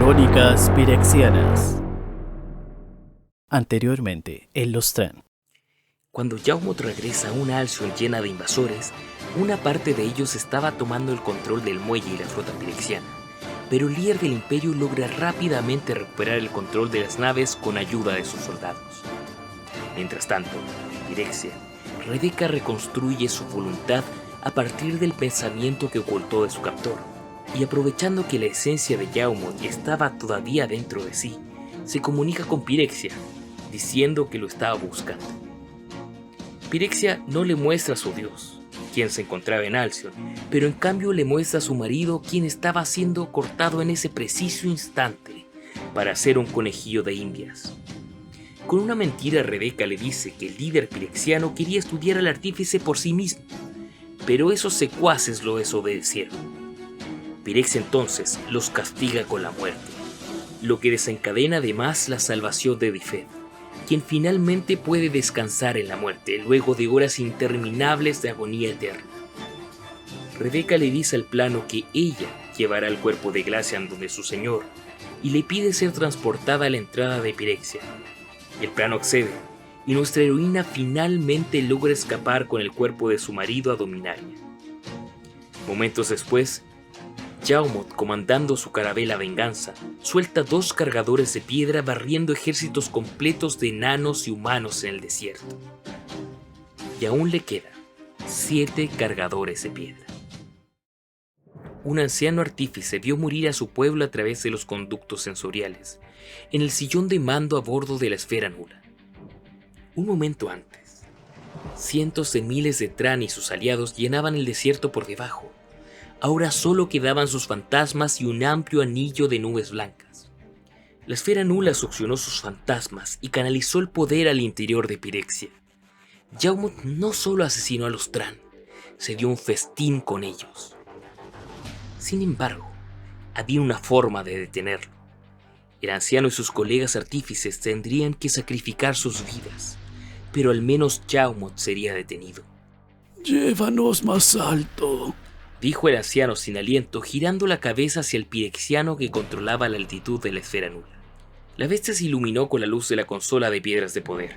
Crónicas Pirexianas. Anteriormente, en Los Tran. Cuando Yaumot regresa a una Alcyon llena de invasores, una parte de ellos estaba tomando el control del muelle y la flota pirexiana, pero el líder del imperio logra rápidamente recuperar el control de las naves con ayuda de sus soldados. Mientras tanto, en Pirexia, Rebeca reconstruye su voluntad a partir del pensamiento que ocultó de su captor, y aprovechando que la esencia de Yaumot estaba todavía dentro de sí, se comunica con Pirexia, diciendo que lo estaba buscando. Pirexia no le muestra a su dios, quien se encontraba en Alcyon, pero en cambio le muestra a su marido, quien estaba siendo cortado en ese preciso instante para hacer un conejillo de indias. Con una mentira, Rebeca le dice que el líder pirexiano quería estudiar al artífice por sí mismo, pero esos secuaces lo desobedecieron. Pirexia entonces los castiga con la muerte, lo que desencadena además la salvación de Difed, quien finalmente puede descansar en la muerte luego de horas interminables de agonía eterna. Rebeca le dice al plano que ella llevará el cuerpo de Glacian donde su señor y le pide ser transportada a la entrada de Pirexia. El plano accede y nuestra heroína finalmente logra escapar con el cuerpo de su marido a Dominaria. Momentos después, Yaumot, comandando su carabela Venganza, suelta 2 cargadores de piedra barriendo ejércitos completos de enanos y humanos en el desierto. Y aún le quedan 7 cargadores de piedra. Un anciano artífice vio morir a su pueblo a través de los conductos sensoriales, en el sillón de mando a bordo de la esfera nula. Un momento antes, cientos de miles de Tran y sus aliados llenaban el desierto por debajo. Ahora solo quedaban sus fantasmas y un amplio anillo de nubes blancas. La esfera nula succionó sus fantasmas y canalizó el poder al interior de Pirexia. Yaumot no solo asesinó a los Tran, se dio un festín con ellos. Sin embargo, había una forma de detenerlo. El anciano y sus colegas artífices tendrían que sacrificar sus vidas, pero al menos Yaumot sería detenido. «Llévanos más alto», dijo el anciano sin aliento, girando la cabeza hacia el pirexiano que controlaba la altitud de la esfera nula. La bestia se iluminó con la luz de la consola de piedras de poder.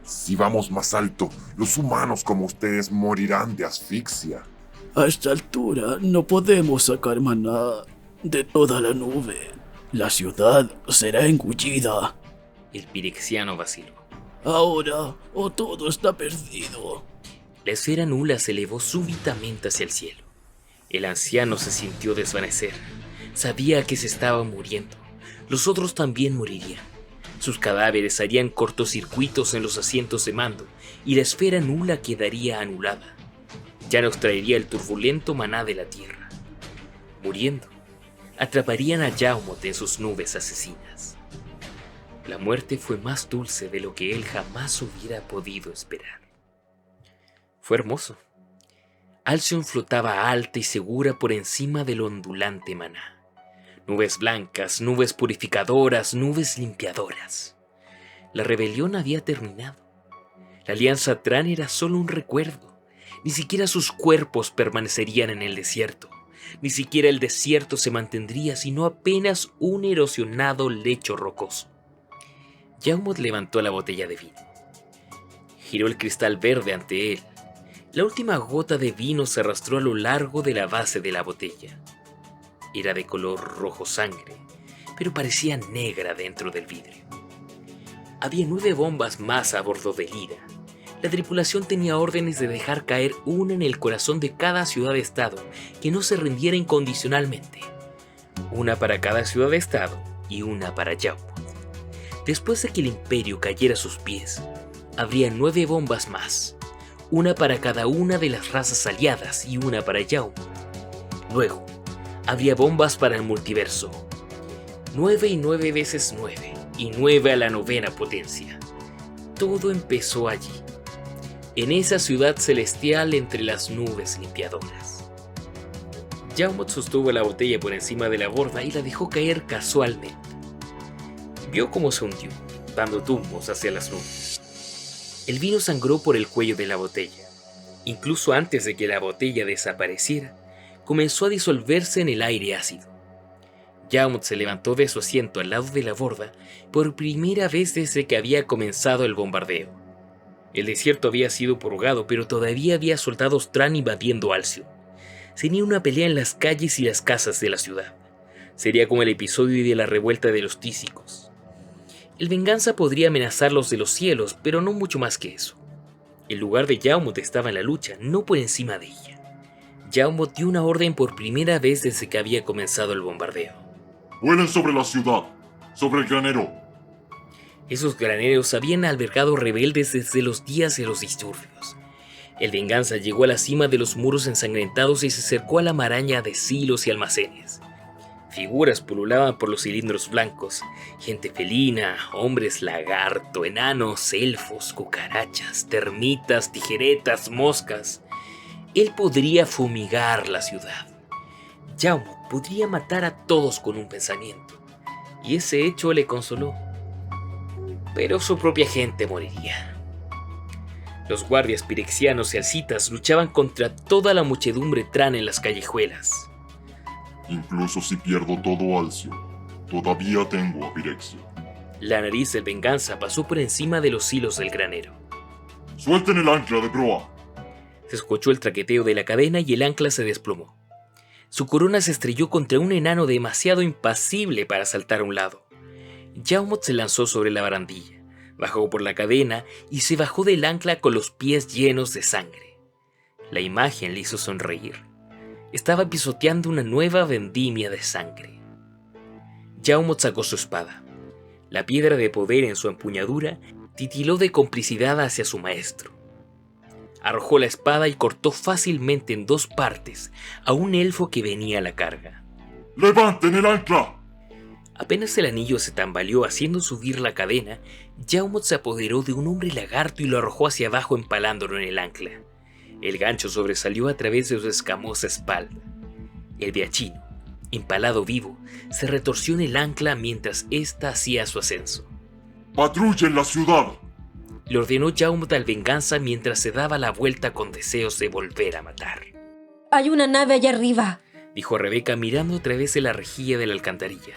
«Si vamos más alto, los humanos como ustedes morirán de asfixia». «A esta altura no podemos sacar maná de toda la nube. La ciudad será engullida». El pirexiano vaciló. «Ahora o todo está perdido». La esfera nula se elevó súbitamente hacia el cielo. El anciano se sintió desvanecer. Sabía que se estaba muriendo. Los otros también morirían. Sus cadáveres harían cortocircuitos en los asientos de mando y la esfera nula quedaría anulada. Ya nos traería el turbulento maná de la tierra. Muriendo, atraparían a Yaumot en sus nubes asesinas. La muerte fue más dulce de lo que él jamás hubiera podido esperar. Fue hermoso. Alcyon flotaba alta y segura por encima del ondulante maná. Nubes blancas, nubes purificadoras, nubes limpiadoras. La rebelión había terminado. La alianza Tran era solo un recuerdo. Ni siquiera sus cuerpos permanecerían en el desierto. Ni siquiera el desierto se mantendría, sino apenas un erosionado lecho rocoso. Yaumot levantó la botella de vino. Giró el cristal verde ante él. La última gota de vino se arrastró a lo largo de la base de la botella. Era de color rojo sangre, pero parecía negra dentro del vidrio. Había 9 bombas más a bordo del Ira. La tripulación tenía órdenes de dejar caer una en el corazón de cada ciudad-estado que no se rindiera incondicionalmente. Una para cada ciudad-estado y una para Yaumot. Después de que el imperio cayera a sus pies, habría 9 bombas más. Una para cada una de las razas aliadas y una para Yaumot. Luego, habría bombas para el multiverso. 9 y 9 veces 9, y 9 a la 9ª potencia. Todo empezó allí, en esa ciudad celestial entre las nubes limpiadoras. Yaumot sostuvo la botella por encima de la borda y la dejó caer casualmente. Vio cómo se hundió, dando tumbos hacia las nubes. El vino sangró por el cuello de la botella. Incluso antes de que la botella desapareciera, comenzó a disolverse en el aire ácido. Yawmoot se levantó de su asiento al lado de la borda por primera vez desde que había comenzado el bombardeo. El desierto había sido purgado, pero todavía había soldados Tran invadiendo Alcyon. Sería una pelea en las calles y las casas de la ciudad. Sería como el episodio de la revuelta de los tísicos. El Venganza podría amenazarlos de los cielos, pero no mucho más que eso. El lugar de Yawmoot estaba en la lucha, no por encima de ella. Yawmoot dio una orden por primera vez desde que había comenzado el bombardeo. Vuelen sobre la ciudad, sobre el granero. Esos graneros habían albergado rebeldes desde los días de los disturbios. El Venganza llegó a la cima de los muros ensangrentados y se acercó a la maraña de silos y almacenes. Figuras pululaban por los cilindros blancos, gente felina, hombres lagarto, enanos, elfos, cucarachas, termitas, tijeretas, moscas. Él podría fumigar la ciudad. Yawmoot podría matar a todos con un pensamiento, y ese hecho le consoló. Pero su propia gente moriría. Los guardias pirexianos y alcitas luchaban contra toda la muchedumbre Tran en las callejuelas. Incluso si pierdo todo Alcyon, todavía tengo a Pirexia. La nariz del Venganza pasó por encima de los hilos del granero. ¡Suelten el ancla de proa! Se escuchó el traqueteo de la cadena y el ancla se desplomó. Su corona se estrelló contra un enano demasiado impasible para saltar a un lado. Yawmoot se lanzó sobre la barandilla, bajó por la cadena y se bajó del ancla con los pies llenos de sangre. La imagen le hizo sonreír. Estaba pisoteando una nueva vendimia de sangre. Yawmoot sacó su espada. La piedra de poder en su empuñadura titiló de complicidad hacia su maestro. Arrojó la espada y cortó fácilmente en dos partes a un elfo que venía a la carga. ¡Levanten el ancla! Apenas el anillo se tambaleó haciendo subir la cadena, Yawmoot se apoderó de un hombre lagarto y lo arrojó hacia abajo empalándolo en el ancla. El gancho sobresalió a través de su escamosa espalda. El viachino, empalado vivo, se retorció en el ancla mientras ésta hacía su ascenso. ¡Patrullen la ciudad! Le ordenó Yawmoot al Venganza mientras se daba la vuelta con deseos de volver a matar. Hay una nave allá arriba. Dijo Rebeca mirando a través de la rejilla de la alcantarilla.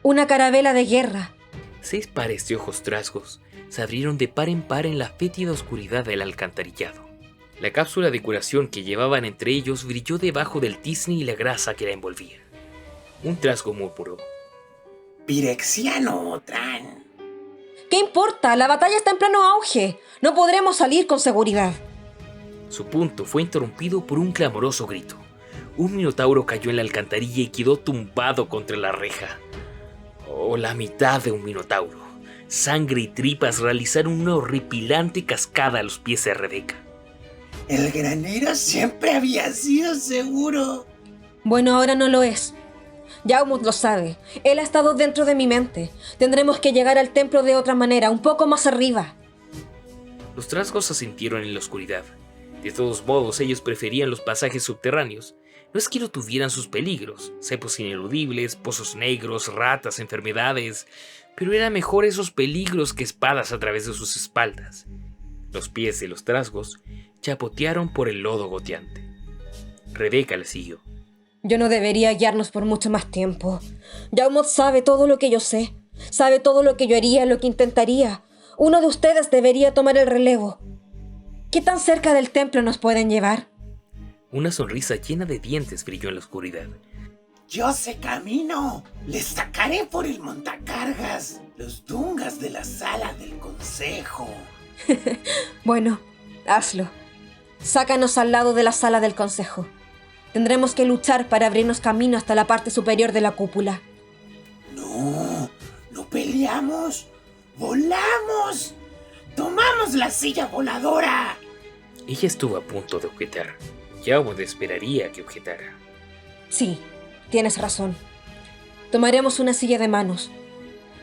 Una carabela de guerra. 6 pares de ojos trasgos se abrieron de par en par en la fétida oscuridad del alcantarillado. La cápsula de curación que llevaban entre ellos brilló debajo del tizne y la grasa que la envolvía. Un trasgo murmuró. Pirexiano, Tran. ¿Qué importa? La batalla está en pleno auge. No podremos salir con seguridad. Su punto fue interrumpido por un clamoroso grito. Un minotauro cayó en la alcantarilla y quedó tumbado contra la reja. O la mitad de un minotauro. Sangre y tripas realizaron una horripilante cascada a los pies de Rebeca. El granero siempre había sido seguro. Bueno, ahora no lo es. Yawmoot lo sabe. Él ha estado dentro de mi mente. Tendremos que llegar al templo de otra manera, un poco más arriba. Los trasgos asintieron en la oscuridad. De todos modos, ellos preferían los pasajes subterráneos. No es que no tuvieran sus peligros, cepos ineludibles, pozos negros, ratas, enfermedades, pero eran mejor esos peligros que espadas a través de sus espaldas. Los pies de los trasgos chapotearon por el lodo goteante. Rebeca le siguió. Yo no debería guiarnos por mucho más tiempo. Yawmoot sabe todo lo que yo sé. Sabe todo lo que yo haría, lo que intentaría. Uno de ustedes debería tomar el relevo. ¿Qué tan cerca del templo nos pueden llevar? Una sonrisa llena de dientes brilló en la oscuridad. Yo sé camino. Les sacaré por el montacargas. Los dungas de la sala del consejo. Bueno, hazlo. Sácanos al lado de la sala del consejo. Tendremos que luchar para abrirnos camino hasta la parte superior de la cúpula. No peleamos. ¡Volamos! ¡Tomamos la silla voladora! Ella estuvo a punto de objetar. Yawmoot esperaría que objetara. Sí, tienes razón. Tomaremos una silla de manos.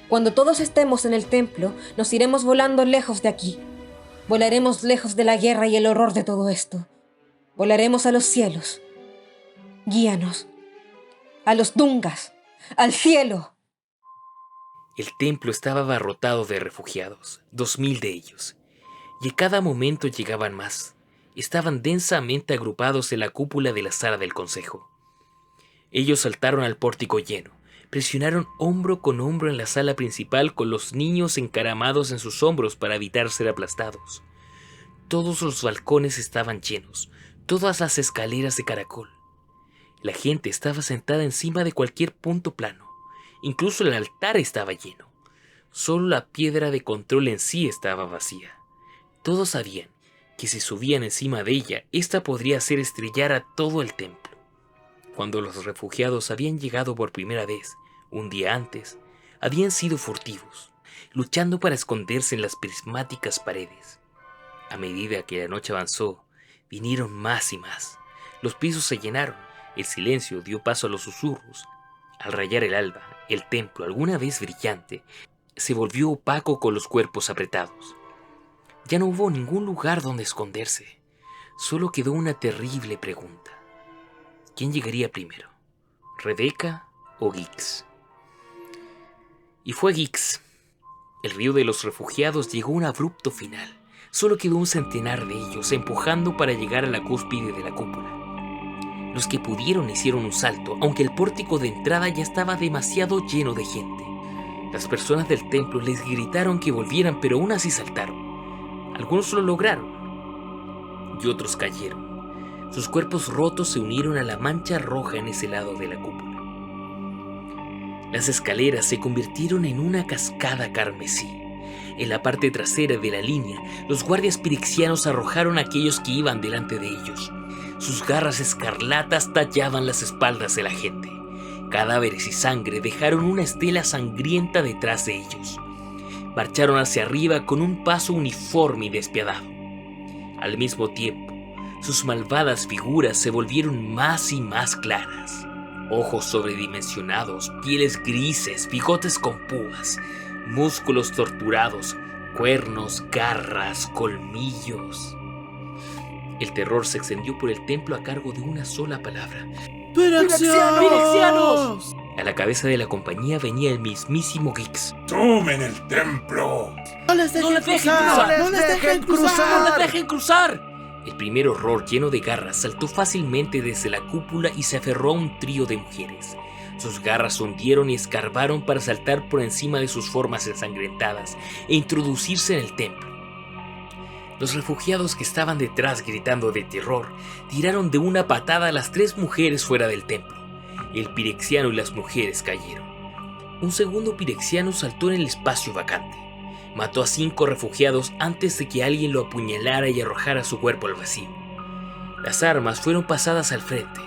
Cuando todos estemos en el templo, nos iremos volando lejos de aquí. Volaremos lejos de la guerra y el horror de todo esto. Volaremos a los cielos. Guíanos. A los dungas. Al cielo. El templo estaba abarrotado de refugiados, 2000 de ellos. Y a cada momento llegaban más. Estaban densamente agrupados en la cúpula de la sala del consejo. Ellos saltaron al pórtico lleno, Presionaron hombro con hombro en la sala principal con los niños encaramados en sus hombros para evitar ser aplastados. Todos los balcones estaban llenos, todas las escaleras de caracol. La gente estaba sentada encima de cualquier punto plano. Incluso el altar estaba lleno. Solo la piedra de control en sí estaba vacía. Todos sabían que si subían encima de ella, ésta podría hacer estrellar a todo el templo. Cuando los refugiados habían llegado por primera vez, un día antes, habían sido furtivos, luchando para esconderse en las prismáticas paredes. A medida que la noche avanzó, vinieron más y más. Los pisos se llenaron, el silencio dio paso a los susurros. Al rayar el alba, el templo, alguna vez brillante, se volvió opaco con los cuerpos apretados. Ya no hubo ningún lugar donde esconderse. Solo quedó una terrible pregunta. ¿Quién llegaría primero? ¿Rebeca o Gix? Y fue Gix. El río de los refugiados llegó a un abrupto final. Solo quedó un centenar de ellos empujando para llegar a la cúspide de la cúpula. Los que pudieron hicieron un salto, aunque el pórtico de entrada ya estaba demasiado lleno de gente. Las personas del templo les gritaron que volvieran, pero aún así saltaron. Algunos lo lograron y otros cayeron. Sus cuerpos rotos se unieron a la mancha roja en ese lado de la cúpula. Las escaleras se convirtieron en una cascada carmesí. En la parte trasera de la línea, los guardias pirexianos arrojaron a aquellos que iban delante de ellos. Sus garras escarlatas tallaban las espaldas de la gente. Cadáveres y sangre dejaron una estela sangrienta detrás de ellos. Marcharon hacia arriba con un paso uniforme y despiadado. Al mismo tiempo, sus malvadas figuras se volvieron más y más claras. Ojos sobredimensionados, pieles grises, bigotes con púas, músculos torturados, cuernos, garras, colmillos. El terror se extendió por el templo a cargo de una sola palabra. ¡Pirexianos! A la cabeza de la compañía venía el mismísimo Gix. ¡Tomen el templo! ¡No les dejen cruzar! ¡No les dejen cruzar! ¡No les dejen cruzar! El primer horror, lleno de garras, saltó fácilmente desde la cúpula y se aferró a un trío de mujeres. Sus garras hundieron y escarbaron para saltar por encima de sus formas ensangrentadas e introducirse en el templo. Los refugiados que estaban detrás gritando de terror tiraron de una patada a las 3 mujeres fuera del templo. El pirexiano y las mujeres cayeron. Un segundo pirexiano saltó en el espacio vacante. Mató a 5 refugiados antes de que alguien lo apuñalara y arrojara su cuerpo al vacío. Las armas fueron pasadas al frente.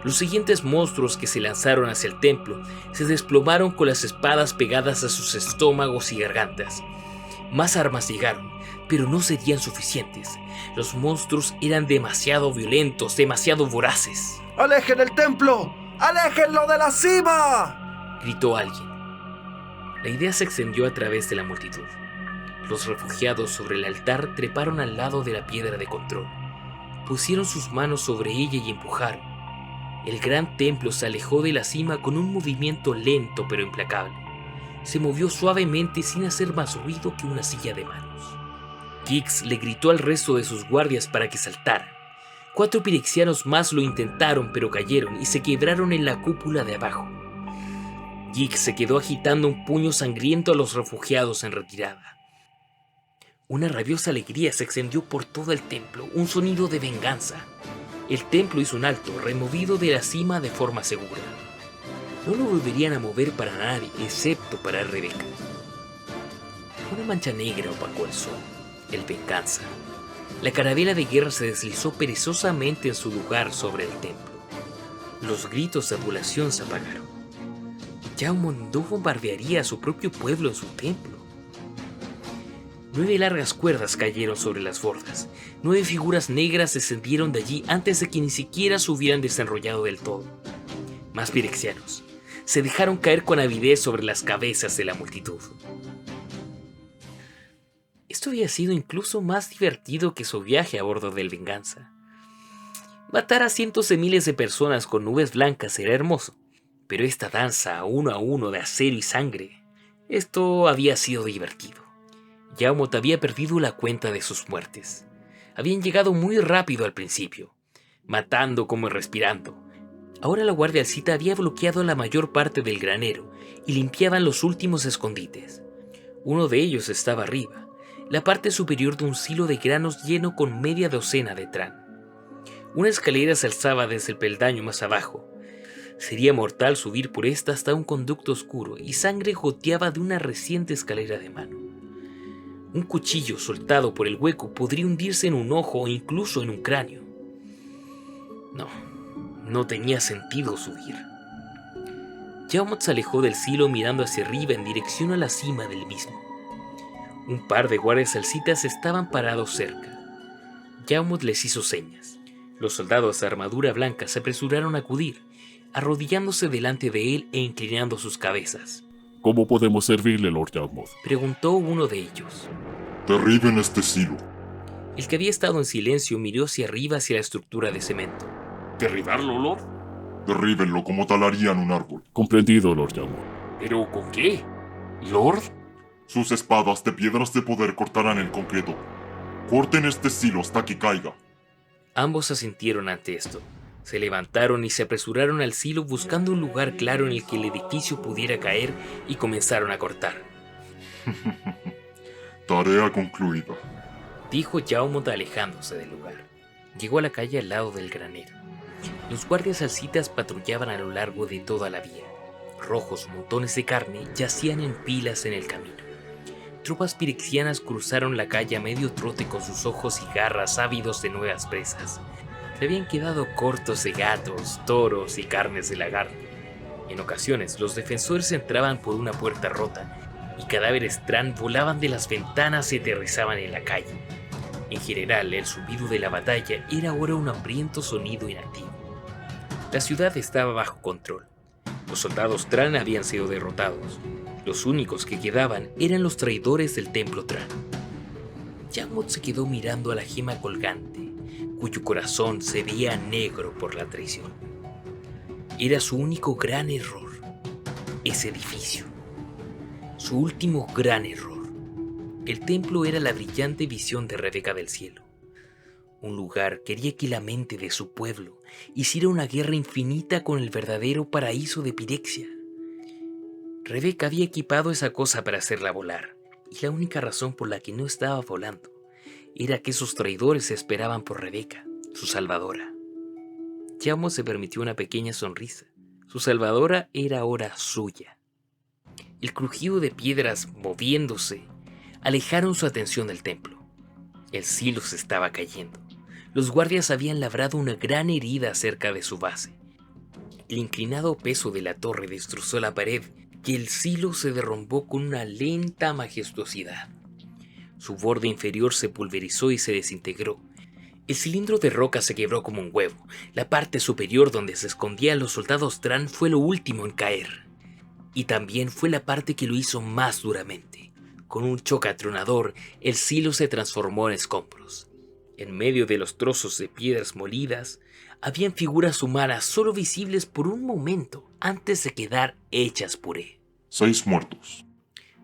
Los siguientes monstruos que se lanzaron hacia el templo se desplomaron con las espadas pegadas a sus estómagos y gargantas. Más armas llegaron, pero no serían suficientes. Los monstruos eran demasiado violentos, demasiado voraces. ¡Alejen el templo! ¡Aléjenlo de la cima! Gritó alguien. La idea se extendió a través de la multitud. Los refugiados sobre el altar treparon al lado de la piedra de control. Pusieron sus manos sobre ella y empujaron. El gran templo se alejó de la cima con un movimiento lento pero implacable. Se movió suavemente sin hacer más ruido que una silla de manos. Gix le gritó al resto de sus guardias para que saltaran. 4 pirexianos más lo intentaron pero cayeron y se quebraron en la cúpula de abajo. Gix se quedó agitando un puño sangriento a los refugiados en retirada. Una rabiosa alegría se extendió por todo el templo, un sonido de venganza. El templo hizo un alto, removido de la cima de forma segura. No lo volverían a mover para nadie, excepto para Rebeca. Una mancha negra opacó el sol, el venganza. La carabela de guerra se deslizó perezosamente en su lugar sobre el templo. Los gritos de adulación se apagaron. Jaume no bombardearía a su propio pueblo en su templo. 9 largas cuerdas cayeron sobre las bordas. 9 figuras negras descendieron de allí antes de que ni siquiera se hubieran desenrollado del todo. Más pirexianos se dejaron caer con avidez sobre las cabezas de la multitud. Esto había sido incluso más divertido que su viaje a bordo del Venganza. Matar a cientos de miles de personas con nubes blancas era hermoso, pero esta danza uno a uno de acero y sangre, esto había sido divertido. Jaume había perdido la cuenta de sus muertes. Habían llegado muy rápido al principio, matando como respirando, Ahora la guardia alcita había bloqueado la mayor parte del granero y limpiaban los últimos escondites. Uno de ellos estaba arriba, la parte superior de un silo de granos lleno con media docena de tran. Una escalera se alzaba desde el peldaño más abajo. Sería mortal subir por esta hasta un conducto oscuro y sangre goteaba de una reciente escalera de mano. Un cuchillo soltado por el hueco podría hundirse en un ojo o incluso en un cráneo. No tenía sentido subir. Yaumot se alejó del silo mirando hacia arriba en dirección a la cima del mismo. Un par de guardias alcitas estaban parados cerca. Yaumot les hizo señas. Los soldados de armadura blanca se apresuraron a acudir, arrodillándose delante de él e inclinando sus cabezas. ¿Cómo podemos servirle, Lord Yaumot? Preguntó uno de ellos. Derriben este silo. El que había estado en silencio miró hacia arriba hacia la estructura de cemento. ¿Derribarlo, Lord? Derríbenlo como talarían un árbol. Comprendido, Lord Yaumot. ¿Pero con qué? ¿Lord? Sus espadas de piedras de poder cortarán el concreto. Corten este silo hasta que caiga. Ambos asintieron ante esto. Se levantaron y se apresuraron al silo buscando un lugar claro en el que el edificio pudiera caer y comenzaron a cortar. Tarea concluida, dijo Yaumot alejándose del lugar. Llegó a la calle al lado del granero. Los guardias alcitas patrullaban a lo largo de toda la vía. Rojos montones de carne yacían en pilas en el camino. Tropas pirexianas cruzaron la calle a medio trote con sus ojos y garras ávidos de nuevas presas. Se habían quedado cortos de gatos, toros y carnes de lagarto. En ocasiones, los defensores entraban por una puerta rota y cadáveres tran volaban de las ventanas y aterrizaban en la calle. En general, el zumbido de la batalla era ahora un hambriento sonido inactivo. La ciudad estaba bajo control. Los soldados Tran habían sido derrotados. Los únicos que quedaban eran los traidores del templo Tran. Yaumot se quedó mirando a la gema colgante, cuyo corazón se veía negro por la traición. Era su único gran error, ese edificio. Su último gran error. El templo era la brillante visión de Rebeca del cielo. Un lugar quería que la mente de su pueblo hiciera una guerra infinita con el verdadero paraíso de Pirexia. Rebeca había equipado esa cosa para hacerla volar, y la única razón por la que no estaba volando era que esos traidores esperaban por Rebeca, su salvadora. Yaumot se permitió una pequeña sonrisa. Su salvadora era ahora suya. El crujido de piedras moviéndose alejaron su atención del templo. El silo se estaba cayendo. Los guardias habían labrado una gran herida cerca de su base. El inclinado peso de la torre destrozó la pared y el silo se derrumbó con una lenta majestuosidad. Su borde inferior se pulverizó y se desintegró. El cilindro de roca se quebró como un huevo. La parte superior donde se escondían los soldados Tran fue lo último en caer. Y también fue la parte que lo hizo más duramente. Con un choque atronador, el silo se transformó en escombros. En medio de los trozos de piedras molidas, habían figuras humanas solo visibles por un momento antes de quedar hechas puré. 6 muertos.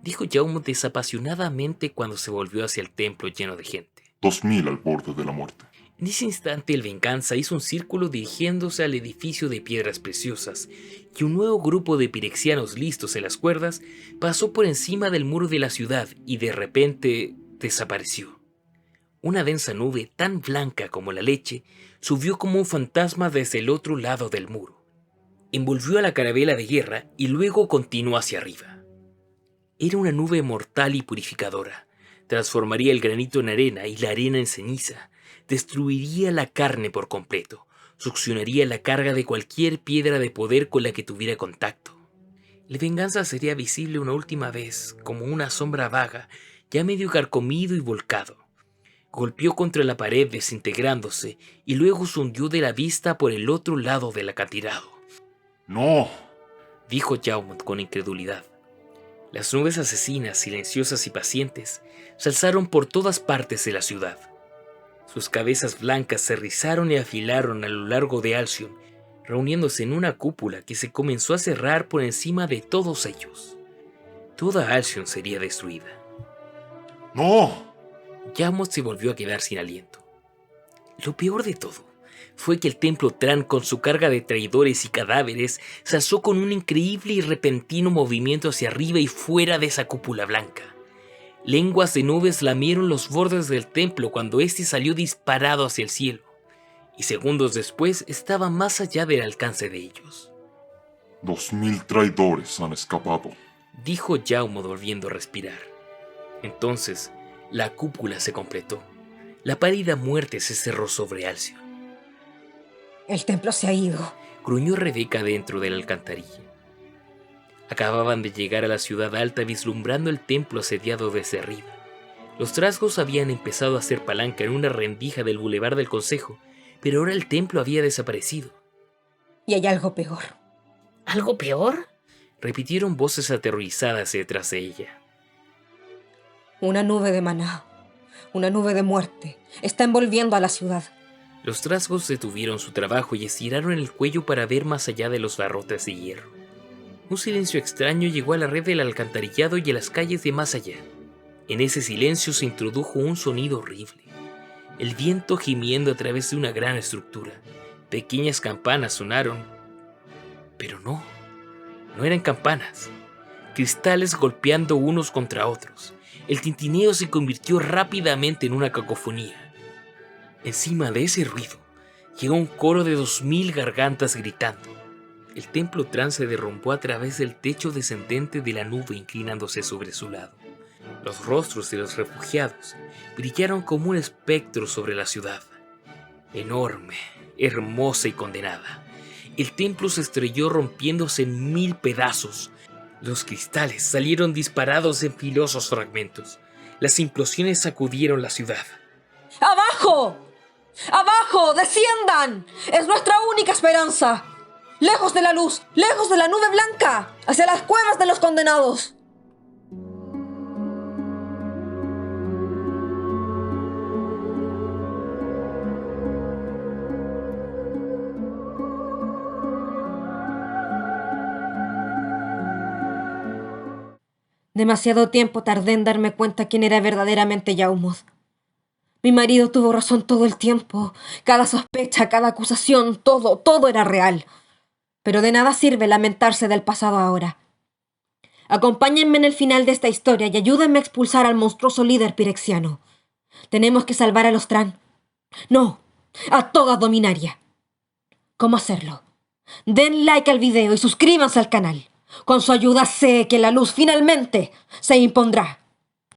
Dijo Yaumot desapasionadamente cuando se volvió hacia el templo lleno de gente. 2000 al borde de la muerte. En ese instante el Venganza hizo un círculo dirigiéndose al edificio de piedras preciosas y un nuevo grupo de pirexianos listos en las cuerdas pasó por encima del muro de la ciudad y de repente desapareció. Una densa nube tan blanca como la leche subió como un fantasma desde el otro lado del muro. Envolvió a la carabela de guerra y luego continuó hacia arriba. Era una nube mortal y purificadora. Transformaría el granito en arena y la arena en ceniza. Destruiría la carne por completo. Succionaría la carga de cualquier piedra de poder con la que tuviera contacto. El Venganza sería visible una última vez, como una sombra vaga, ya medio carcomido y volcado. Golpeó contra la pared desintegrándose y luego se hundió de la vista por el otro lado del acantilado. ¡No!, dijo Yaumot con incredulidad. Las nubes asesinas, silenciosas y pacientes, se alzaron por todas partes de la ciudad. Sus cabezas blancas se rizaron y afilaron a lo largo de Alcyon, reuniéndose en una cúpula que se comenzó a cerrar por encima de todos ellos. Toda Alcyon sería destruida. ¡No! Yaumot se volvió a quedar sin aliento. Lo peor de todo fue que el templo Tran, con su carga de traidores y cadáveres, se alzó con un increíble y repentino movimiento hacia arriba y fuera de esa cúpula blanca. Lenguas de nubes lamieron los bordes del templo cuando éste salió disparado hacia el cielo, y segundos después estaba más allá del alcance de ellos. 2000 traidores han escapado, Dijo Jaume volviendo a respirar. Entonces, la cúpula se completó. La pálida muerte se cerró sobre Alcyon. El templo se ha ido. Gruñó Rebeca dentro de la alcantarilla. Acababan de llegar a la ciudad alta vislumbrando el templo asediado desde arriba. Los trasgos habían empezado a hacer palanca en una rendija del bulevar del Consejo, pero ahora el templo había desaparecido. Y hay algo peor. ¿Algo peor? Repitieron voces aterrorizadas detrás de ella. Una nube de maná, una nube de muerte, está envolviendo a la ciudad. Los trasgos detuvieron su trabajo y estiraron el cuello para ver más allá de los barrotes de hierro. Un silencio extraño llegó a la red del alcantarillado y a las calles de más allá. En ese silencio se introdujo un sonido horrible. El viento gimiendo a través de una gran estructura. Pequeñas campanas sonaron. Pero no eran campanas. Cristales golpeando unos contra otros. El tintineo se convirtió rápidamente en una cacofonía. Encima de ese ruido, llegó un coro de 2000 gargantas gritando. El templo Tran se derrumbó a través del techo descendente de la nube inclinándose sobre su lado. Los rostros de los refugiados brillaron como un espectro sobre la ciudad. Enorme, hermosa y condenada. El templo se estrelló rompiéndose en 1000 pedazos. Los cristales salieron disparados en filosos fragmentos. Las implosiones sacudieron la ciudad. ¡Abajo! ¡Abajo! ¡Desciendan! ¡Es nuestra única esperanza! ¡Lejos de la luz! ¡Lejos de la nube blanca! ¡Hacia las cuevas de los condenados! Demasiado tiempo tardé en darme cuenta quién era verdaderamente Jaume. Mi marido tuvo razón todo el tiempo. Cada sospecha, cada acusación, todo era real. Pero de nada sirve lamentarse del pasado ahora. Acompáñenme en el final de esta historia y ayúdenme a expulsar al monstruoso líder pirexiano. Tenemos que salvar a los Tran. No, a toda Dominaria. ¿Cómo hacerlo? Den like al video y suscríbanse al canal. Con su ayuda sé que la luz finalmente se impondrá.